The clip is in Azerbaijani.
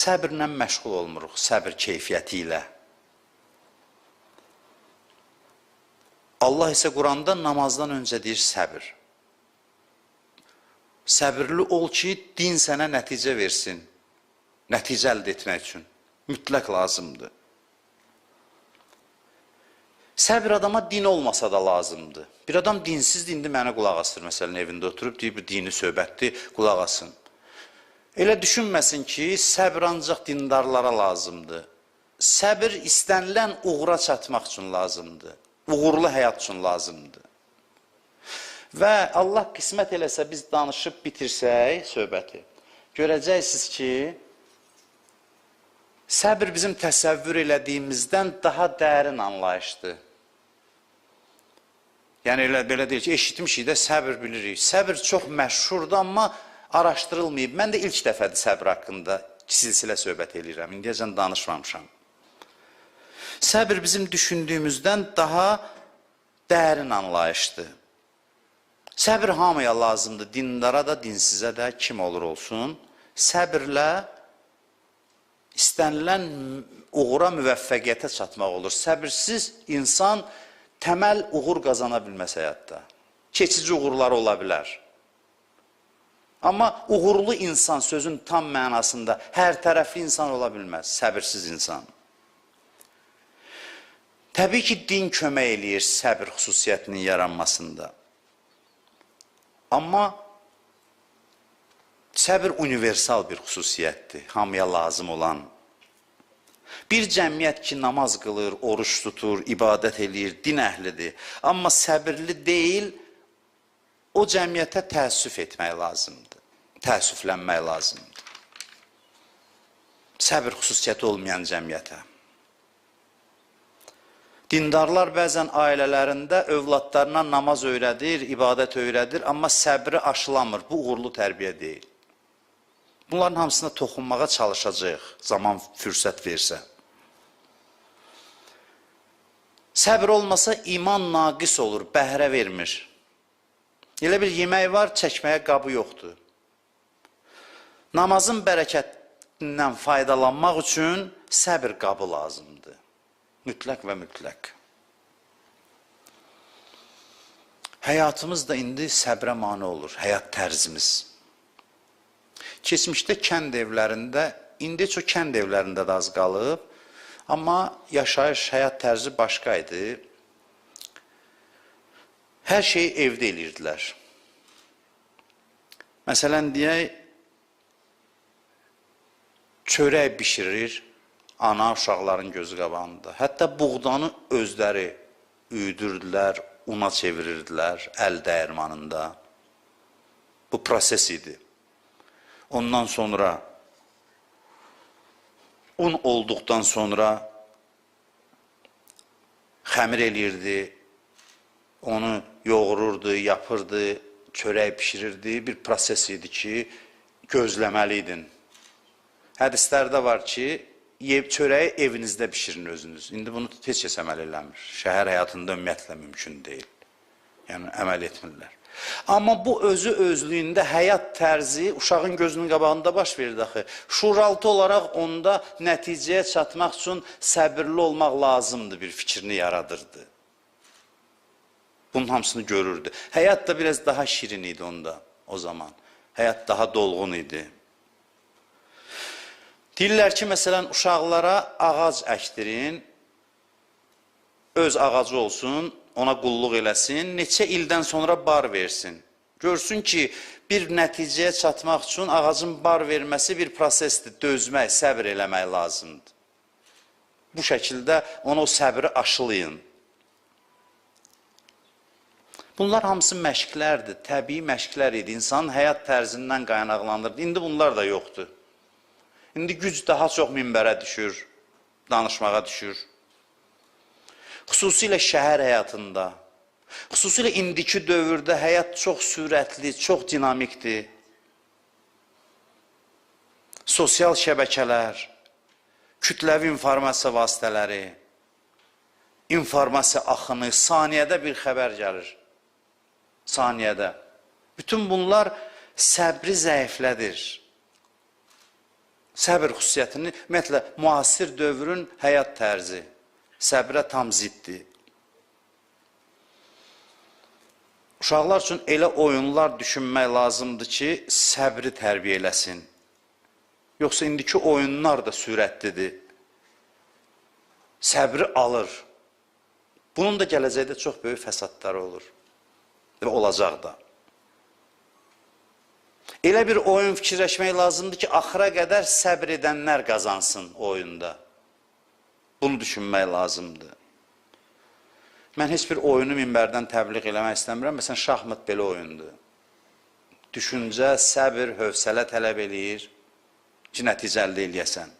Səbirlə məşğul olmuruq, səbir keyfiyyəti ilə. Allah isə Quranda namazdan öncə deyir səbir. Səbirli ol ki, din sənə nəticə versin. Nəticə əldə etmək üçün. Mütləq lazımdır. Səbir adama din olmasa da lazımdır. Bir adam dinsizdir, indi mənə qulaq asır. Məsələn, evində oturub, deyir, bu dini söhbətdir, qulaq asın. Elə düşünməsin ki, səbir ancaq dindarlara lazımdır. Səbir istənilən uğura çatmaq üçün lazımdır. Uğurlu həyat üçün lazımdır. Və Allah qismət eləsə biz danışıb bitirsək söhbəti, görəcəksiniz ki, səbir bizim təsəvvür elədiyimizdən daha dərin anlayışdır. Yəni, belə deyil ki, eşitmişik də səbir bilirik. Səbir çox məşhurdur, amma araşdırılmayıb. Mən də ilk dəfədir səbir haqqında silsilə söhbət eləyirəm. İndiyəcən danışmamışam. Səbir bizim düşündüyümüzdən daha dərin anlayışdır. Səbir hamıya lazımdır, dindara da, dinsizə də, kim olur olsun. Səbirlə istənilən uğura, müvəffəqiyyətə çatmaq olur. Səbirsiz insan təməl uğur qazana bilməz həyatda. Keçici uğurları ola bilər. Amma uğurlu insan sözün tam mənasında hər tərəfli insan ola bilməz, səbirsiz insan. Təbii ki, din kömək eləyir səbir xüsusiyyətinin yaranmasında. Amma səbir universal bir xüsusiyyətdir, hamıya lazım olan. Bir cəmiyyət ki, namaz qılır, oruç tutur, ibadət eləyir, din əhlidir. Amma səbirli deyil, o cəmiyyətə təəssüf etmək lazımdır, təəssüflənmək lazımdır. Səbir xüsusiyyəti olmayan cəmiyyətə. Dindarlar bəzən ailələrində övladlarına namaz öyrədir, ibadət öyrədir, amma səbri aşılamır. Bu uğurlu tərbiyə deyil. Bunların hamısına toxunmağa çalışacaq, zaman fürsət versə. Səbir olmasa iman naqis olur, bəhrə vermir. Elə bir yemək var, çəkməyə qabı yoxdur. Namazın bərəkətindən faydalanmaq üçün səbir qabı lazımdır. Mütləq və mütləq. Həyatımız da indi səbrə mane olur, həyat tərzimiz. Keçmişdə kənd evlərində, indi çox kənd evlərində də az qalıb, amma yaşayış, həyat tərzi başqa idi. Hər şeyi evdə eləyirdilər. Məsələn, deyək, çörək bişirir, ana uşaqların gözü qabağında. Hətta buğdanı özləri üyüdürdülər, una çevirirdilər, əl dəyirmanında. Bu proses idi. Ondan sonra, un olduqdan sonra xəmir eləyirdi, onu yoğururdu, yapırdı, çörək pişirirdi. Bir proses idi ki, gözləməliydin. Hədislərdə var ki, çörəyi evinizdə pişirin özünüz. İndi bunu heç kəs əməl eləmir. Şəhər həyatında ümumiyyətlə mümkün deyil. Yəni, əməl etmirlər. Amma bu özü özlüyündə həyat tərzi uşağın gözünün qabağında baş verir axı. Şuuraltı olaraq onda nəticəyə çatmaq üçün səbirli olmaq lazımdır bir fikrini yaradırdı. Bunun hamısını görürdü. Həyat da biraz daha şirin idi onda o zaman. Həyat daha dolğun idi. Deyirlər ki, məsələn, uşaqlara ağac əkdirin, öz ağacı olsun, ona qulluq eləsin, neçə ildən sonra bar versin. Görsün ki, bir nəticəyə çatmaq üçün ağacın bar verməsi bir prosesdir, dözmək, səbir eləmək lazımdır. Bu şəkildə ona o səbiri aşılayın. Bunlar hamısı məşqlərdir, təbii məşqlər idi, insanın həyat tərzindən qaynaqlanırdı. İndi bunlar da yoxdur. İndi güc daha çox minbərə düşür, danışmağa düşür. Xüsusilə şəhər həyatında, xüsusilə indiki dövrdə həyat çox sürətli, çox dinamikdir. Sosial şəbəkələr, kütləvi informasiya vasitələri, informasiya axını, saniyədə bir xəbər gəlir. Saniyədə. Bütün bunlar səbri zəiflədir. Səbir xüsusiyyətini, ümumiyyətlə, müasir dövrün həyat tərzi səbrə tam ziddir. Uşaqlar üçün elə oyunlar düşünmək lazımdır ki, səbri tərbiyə eləsin. Yoxsa indiki oyunlar da sürətlidir. Səbri alır. Bunun da gələcəkdə çox böyük fəsadları olur. Və olacaq da. Elə bir oyun fikirləşmək lazımdır ki, axıra qədər səbr edənlər qazansın oyunda. Bunu düşünmək lazımdır. Mən heç bir oyunu minbərdən təbliğ eləmək istəmirəm. Məsələn, şahmat belə oyundur. Düşüncə, səbir, hövsələ tələb eləyir ki, nəticə əldə eləyəsən.